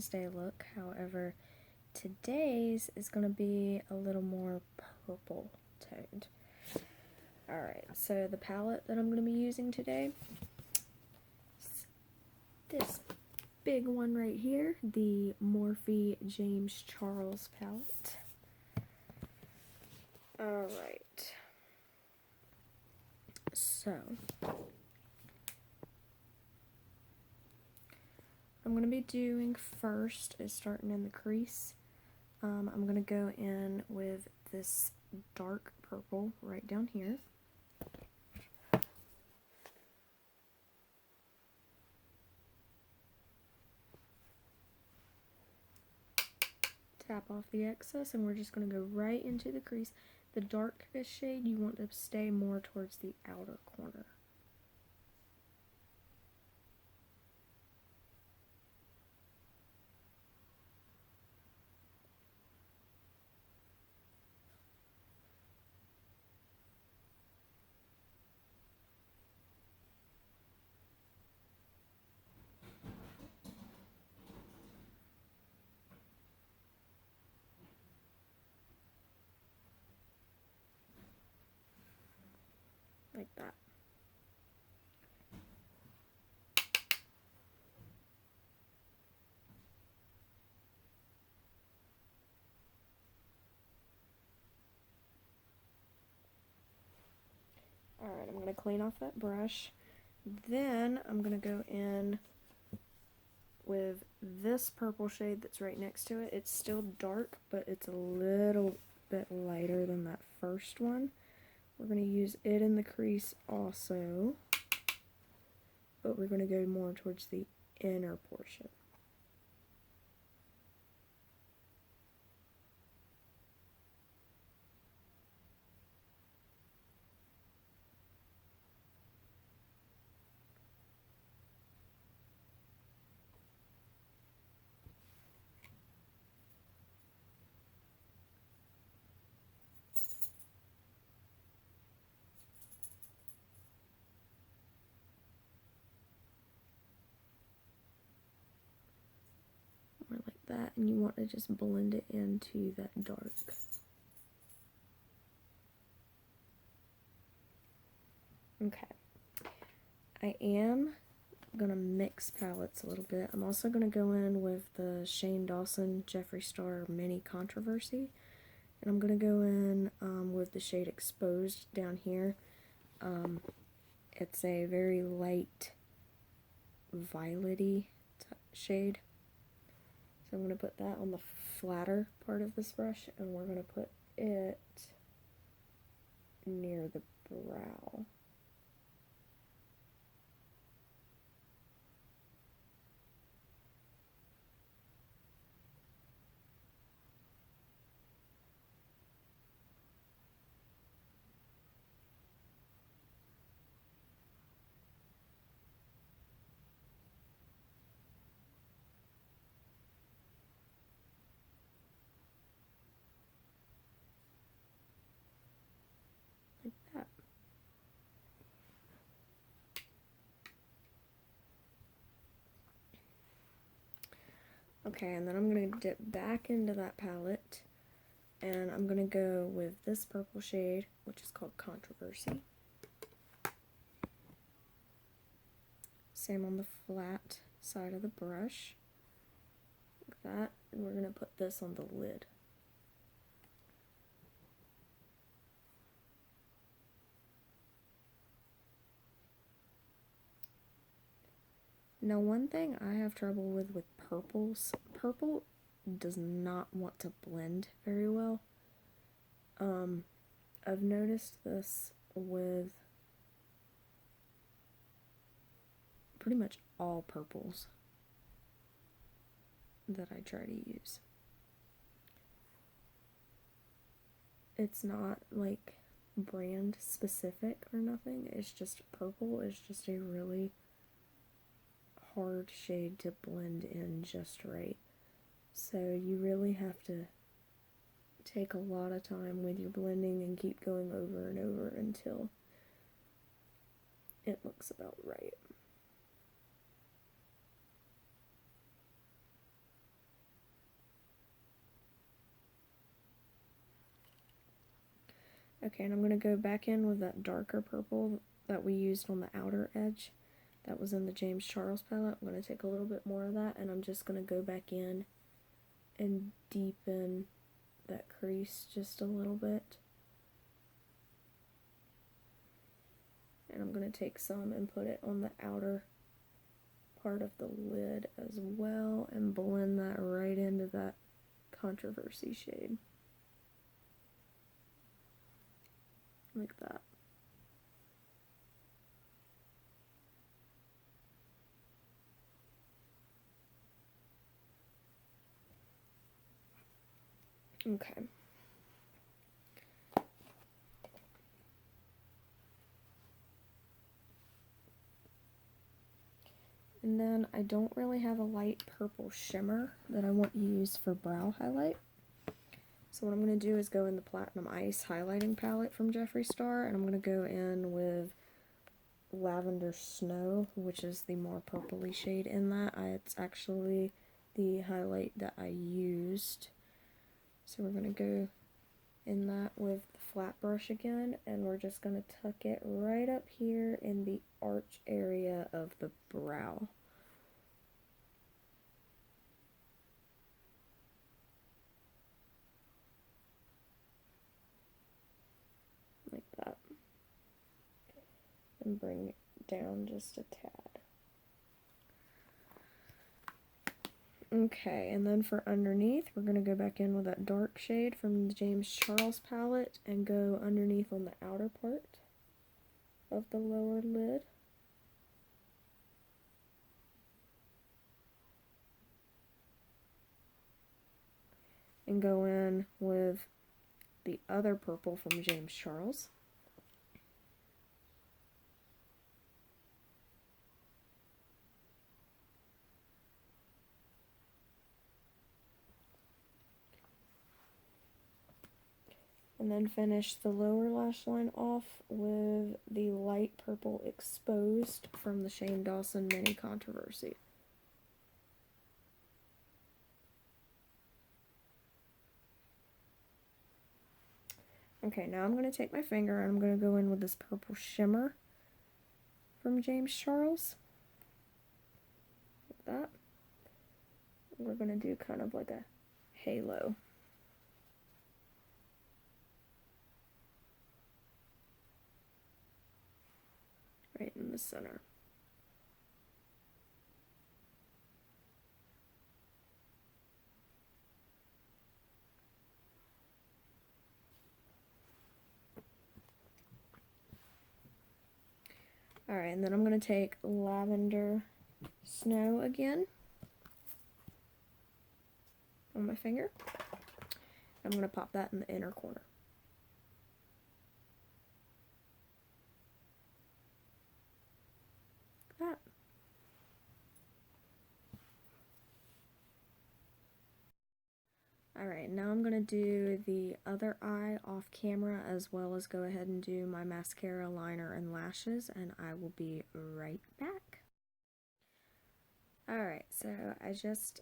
Valentine's Day look. However, today's is going to be a little more purple toned. Alright, so the palette that I'm going to be using today is this big one right here, the Morphe James Charles palette. Alright, so I'm going to be doing first is starting in the crease. I'm going to go in with this dark purple right down here. Tap off the excess and we're just going to go right into the crease. The darkest shade you want to stay more towards the outer corner. Like that. Alright, I'm going to clean off that brush. Then I'm going to go in with this purple shade that's right next to it. It's still dark, but it's a little bit lighter than that first one. We're going to use it in the crease also, but we're going to go more towards the inner portion. More like that, and you want to just blend it into that dark. Okay, I am going to mix palettes a little bit. I'm also going to go in with the Shane Dawson Jeffree Star Mini Controversy, and I'm going to go in with the shade Exposed down here. It's a very light violet-y shade. So I'm going to put that on the flatter part of this brush, and we're going to put it near the brow. Like that. Okay, and then I'm going to dip back into that palette, and I'm going to go with this purple shade, which is called Controversy. Same on the flat side of the brush, like that, and we're going to put this on the lid. Now, one thing I have trouble with purples, purple does not want to blend very well. I've noticed this with pretty much all purples that I try to use. It's not like brand specific or nothing, it's just purple is just a really hard shade to blend in just right. So you really have to take a lot of time with your blending and keep going over and over until it looks about right. Okay, and I'm going to go back in with that darker purple that we used on the outer edge. That was in the James Charles palette. I'm going to take a little bit more of that, and I'm just going to go back in and deepen that crease just a little bit. And I'm going to take some and put it on the outer part of the lid as well and blend that right into that controversy shade. Like that. Okay. And then I don't really have a light purple shimmer that I want to use for brow highlight. So what I'm going to do is go in the Platinum Ice highlighting palette from Jeffree Star, and I'm going to go in with Lavender Snow, which is the more purpley shade in that. It's actually the highlight that I used. So we're going to go in that with the flat brush again, and we're just going to tuck it right up here in the arch area of the brow. Like that. And bring it down just a tad. Okay, and then for underneath, we're going to go back in with that dark shade from the James Charles palette and go underneath on the outer part of the lower lid. And go in with the other purple from James Charles. And then finish the lower lash line off with the light purple exposed from the Shane Dawson Mini Controversy. Okay, now I'm going to take my finger and I'm going to go in with this purple shimmer from James Charles. Like that. We're going to do kind of like a halo. Right in the center. Alright, and then I'm going to take Lavender Snow again on my finger. I'm going to pop that in the inner corner. Like that. Alright, now I'm going to do the other eye off camera as well as go ahead and do my mascara, liner, and lashes, and I will be right back. Alright, so I just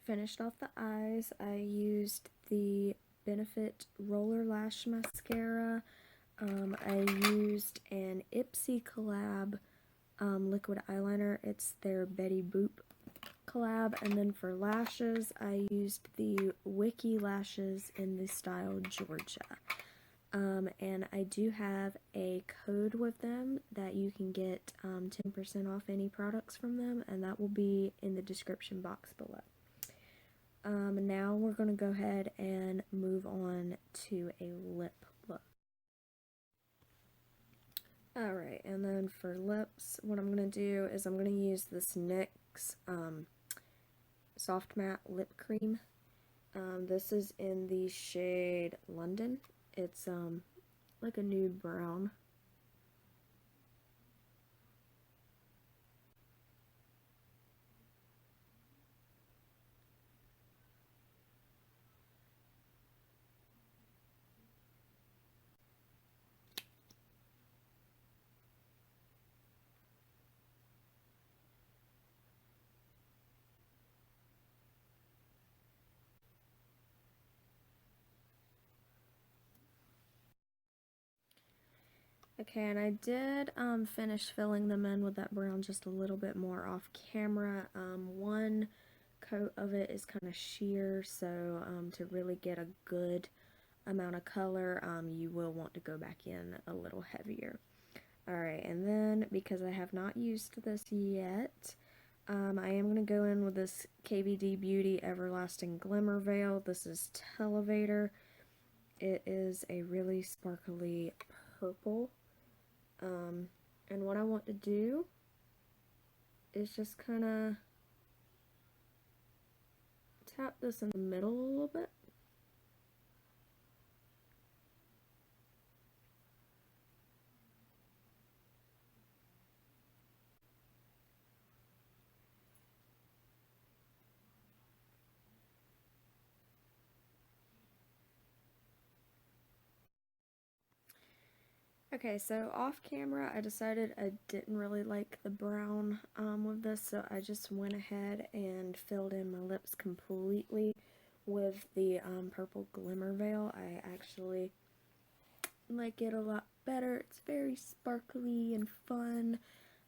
finished off the eyes. I used the Benefit Roller Lash Mascara. I used an Ipsy collab liquid eyeliner. It's their Betty Boop collab. And then for lashes, I used the Wiki lashes in the style Georgia. And I do have a code with them that you can get 10% off any products from them, and that will be in the description box below. Now we're going to go ahead and move on to a lip look. Alright, and then for lips, what I'm going to do is I'm going to use this NYX Soft Matte Lip Cream. This is in the shade London. It's like a nude brown. Okay, and I did finish filling them in with that brown just a little bit more off camera. One coat of it is kind of sheer, so to really get a good amount of color, you will want to go back in a little heavier. Alright, and then because I have not used this yet, I am going to go in with this KVD Beauty Everlasting Glimmer Veil. This is Televator. It is a really sparkly purple. And what I want to do is just kind of tap this in the middle a little bit. Okay, so off camera, I decided I didn't really like the brown with this, so I just went ahead and filled in my lips completely with the purple glimmer veil. I actually like it a lot better. It's very sparkly and fun.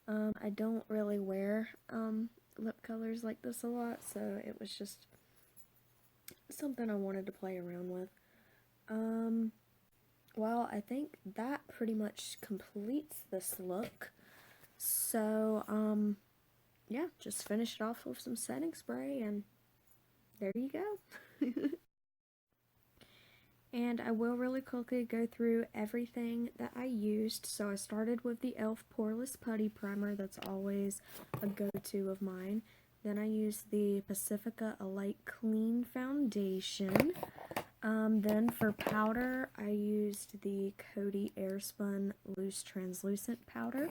I don't really wear lip colors like this a lot, so it was just something I wanted to play around with. Well, I think that pretty much completes this look. So, yeah, just finish it off with some setting spray, and there you go. And I will really quickly go through everything that I used. So I started with the e.l.f. Poreless Putty Primer. That's always a go-to of mine. Then I used the Pacifica A Light Clean Foundation. Then for powder, I used the Coty Airspun Loose Translucent Powder.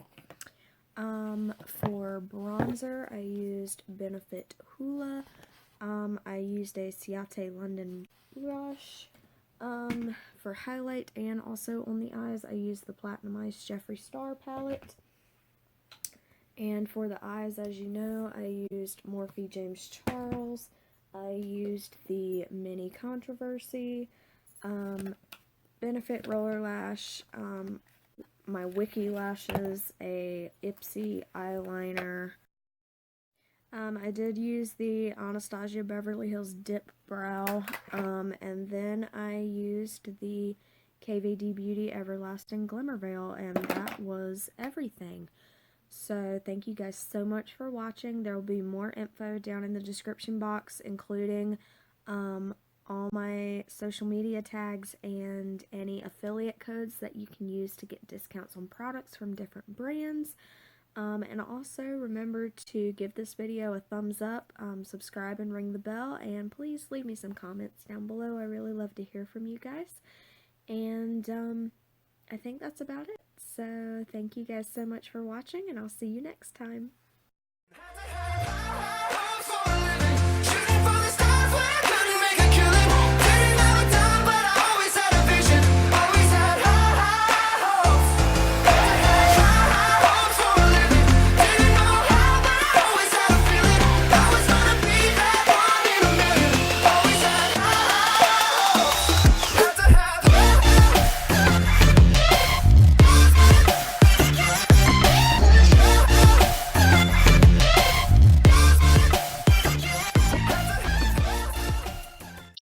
For bronzer, I used Benefit Hoola. I used a Ciate London Blush. For highlight and also on the eyes, I used the Platinumized Jeffree Star palette. And for the eyes, as you know, I used Morphe James Charles. I used the Mini Controversy, Benefit Roller Lash, my Wiki lashes, a Ipsy eyeliner. I did use the Anastasia Beverly Hills Dip Brow, and then I used the KVD Beauty Everlasting Glimmer Veil, and that was everything. So thank you guys so much for watching. There will be more info down in the description box, including all my social media tags and any affiliate codes that you can use to get discounts on products from different brands. And also remember to give this video a thumbs up, subscribe and ring the bell, and please leave me some comments down below. I really love to hear from you guys. And I think that's about it. So thank you guys so much for watching, and I'll see you next time.